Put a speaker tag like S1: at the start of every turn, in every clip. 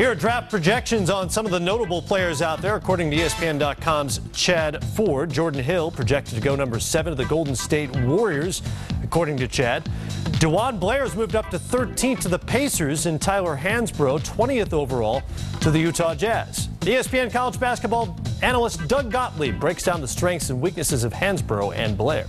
S1: Here are draft projections on some of the notable players out there. According to ESPN.com's Chad Ford, Jordan Hill projected to go number 7 to the Golden State Warriors, according to Chad. DeJuan Blair has moved up to 13th to the Pacers, and Tyler Hansbrough 20th overall to the Utah Jazz. ESPN college basketball analyst Doug Gottlieb breaks down the strengths and weaknesses of Hansbrough and Blair.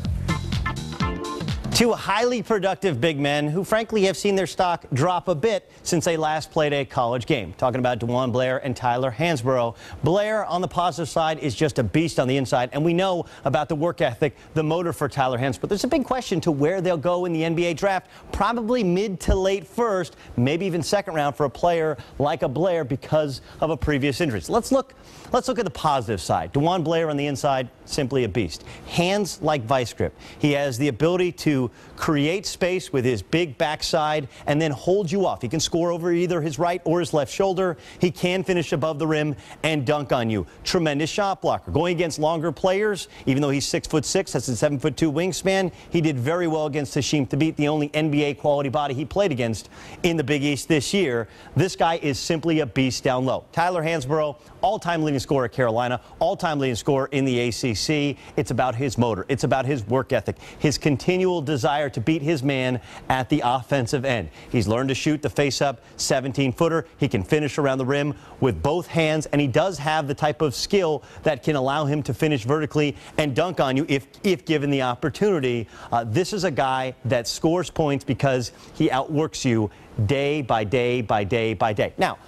S2: Two highly productive big men who frankly have seen their stock drop a bit since they last played a college game. Talking about DeJuan Blair and Tyler Hansbrough. Blair on the positive side is just a beast on the inside, and we know about the work ethic, the motor for Tyler Hansbrough. There's a big question to where they'll go in the NBA draft, probably mid to late first, maybe even second round for a player like a Blair because of a previous injury. So let's look at the positive side. DeJuan Blair on the inside, simply a beast. Hands like vice grip. He has the ability to create space with his big backside and then hold you off. He can score over either his right or his left shoulder. He can finish above the rim and dunk on you. Tremendous shot blocker. Going against longer players, even though he's 6'6", that's a 7'2" wingspan, he did very well against Hashim Thabit, the only NBA quality body he played against in the Big East this year. This guy is simply a beast down low. Tyler Hansbrough, all-time leading scorer at Carolina, all-time leading scorer in the ACC. It's about his motor. It's about his work ethic, his continual desire to beat his man at the offensive end. He's learned to shoot the face-up 17-footer. He can finish around the rim with both hands, and he does have the type of skill that can allow him to finish vertically and dunk on you if given the opportunity. This is a guy that scores points because he outworks you day by day by day by day. Now,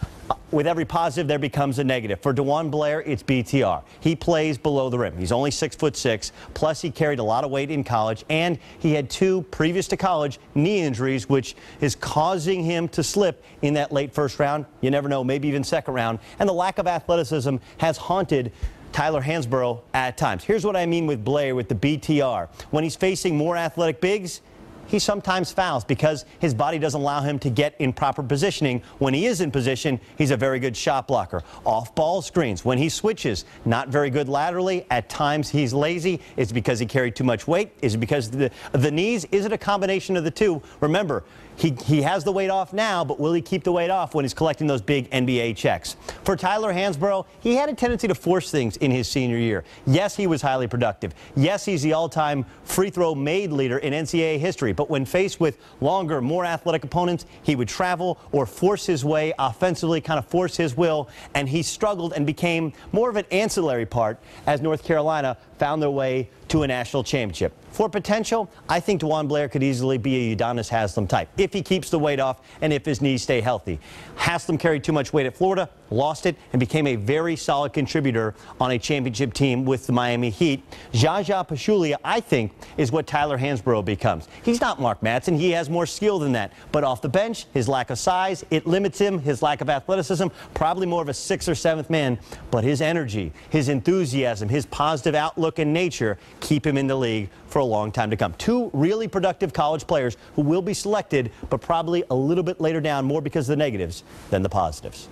S2: with every positive, there becomes a negative. For DeJuan Blair, it's BTR. He plays below the rim. He's only 6'6", plus he carried a lot of weight in college, and he had 2 previous to college knee injuries, which is causing him to slip in that late first round. You never know, maybe even second round. And the lack of athleticism has haunted Tyler Hansbrough at times. Here's what I mean with Blair with the BTR. When he's facing more athletic bigs, he sometimes fouls because his body doesn't allow him to get in proper positioning. When he is in position, he's a very good shot blocker. Off-ball screens. When he switches, not very good laterally. At times, he's lazy. Is it because he carried too much weight? Is it because of the knees? Is it a combination of the two? Remember, he has the weight off now, but will he keep the weight off when he's collecting those big NBA checks? For Tyler Hansbrough, he had a tendency to force things in his senior year. Yes, he was highly productive. Yes, he's the all-time free throw made leader in NCAA history. But when faced with longer, more athletic opponents, he would travel or force his way offensively, kind of force his will, and he struggled and became more of an ancillary part as North Carolina found their way to a national championship. For potential, I think DeJuan Blair could easily be a Udonis Haslem type if he keeps the weight off and if his knees stay healthy. Haslem carried too much weight at Florida, lost it, and became a very solid contributor on a championship team with the Miami Heat. Zaza Pachulia, I think, is what Tyler Hansbrough becomes. He's not Mark Madsen. He has more skill than that. But off the bench, his lack of size, it limits him. His lack of athleticism, probably more of a 6th or 7th man. But his energy, his enthusiasm, his positive outlook and nature keep him in the league for a long time to come. 2 really productive college players who will be selected, but probably a little bit later down, more because of the negatives than the positives.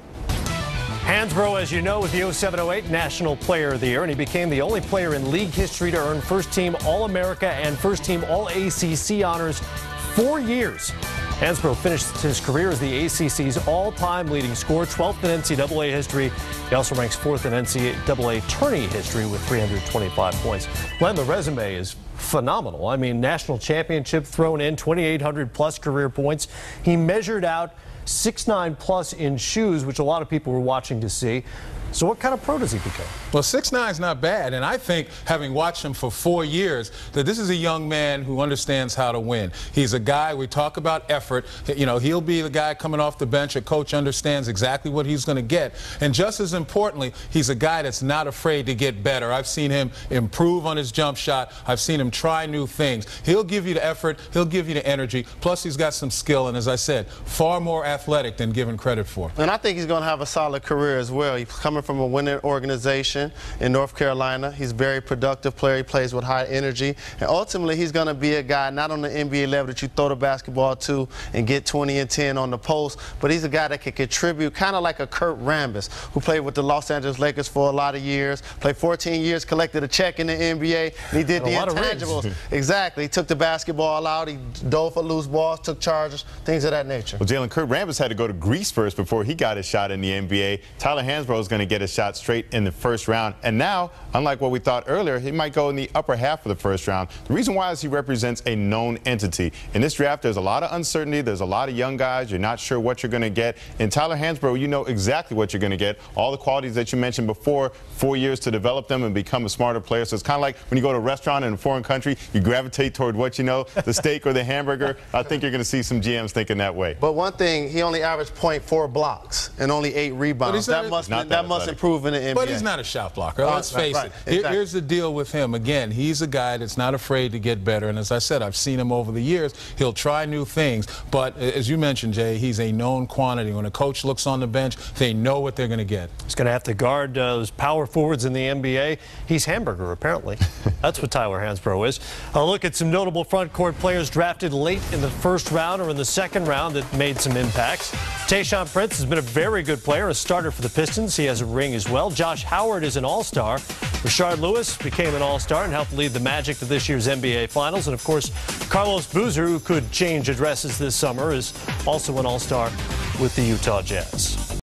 S1: Hansbrough, as you know, was the 07-08 National Player of the Year, and he became the only player in league history to earn first-team All-America and first-team All-ACC honors 4 years. Hansbrough finished his career as the ACC's all-time leading scorer, 12th in NCAA history. He also ranks 4th in NCAA tourney history with 325 points. Len, the resume is phenomenal. I mean, national championship thrown in, 2,800-plus career points. He measured out 6'9" in shoes, which a lot of people were watching to see. So what kind of pro does he become?
S3: Well, 6'9" is not bad, and I think, having watched him for 4 years, that this is a young man who understands how to win. He's a guy, we talk about effort, you know, he'll be the guy coming off the bench. A coach understands exactly what he's going to get. And just as importantly, he's a guy that's not afraid to get better. I've seen him improve on his jump shot. I've seen him try new things. He'll give you the effort. He'll give you the energy. Plus, he's got some skill, and as I said, far more athletic than given credit for.
S4: And I think he's going to have a solid career as well. He's coming coming from a winning organization in North Carolina. He's a very productive player. He plays with high energy. And ultimately, he's going to be a guy not on the NBA level that you throw the basketball to and get 20 and 10 on the post, but he's a guy that can contribute kind of like a Kurt Rambis, who played with the Los Angeles Lakers for a lot of years, played 14 years, collected a check in the NBA, and he did the intangibles. Exactly. He took the basketball out. He dove for loose balls, took charges, things of that nature.
S5: Well, Jalen, Kurt Rambis had to go to Greece first before he got his shot in the NBA. Tyler Hansbrough is going to get a shot straight in the first round. And now, unlike what we thought earlier, he might go in the upper half of the first round. The reason why is he represents a known entity. In this draft, there's a lot of uncertainty. There's a lot of young guys. You're not sure what you're going to get. In Tyler Hansbrough, you know exactly what you're going to get. All the qualities that you mentioned before, 4 years to develop them and become a smarter player. So it's kind of like when you go to a restaurant in a foreign country, you gravitate toward what you know, the steak or the hamburger. I think you're going to see some GMs thinking that way.
S4: But one thing, he only averaged 0.4 blocks and only 8 rebounds. That must improve in the NBA.
S3: But he's not a shot blocker. Let's face it. Exactly. Here's the deal with him. Again, he's a guy that's not afraid to get better. And as I said, I've seen him over the years. He'll try new things. But as you mentioned, Jay, he's a known quantity. When a coach looks on the bench, they know what they're going to get.
S1: He's going to have to guard those power forwards in the NBA. He's hamburger, apparently. That's what Tyler Hansbrough is. A look at some notable front court players drafted late in the first round or in the second round that made some impacts. Tayshaun Prince has been a very good player, a starter for the Pistons. He has a ring as well. Josh Howard is an all-star. Rashard Lewis became an all-star and helped lead the Magic to this year's NBA Finals. And, of course, Carlos Boozer, who could change addresses this summer, is also an all-star with the Utah Jazz.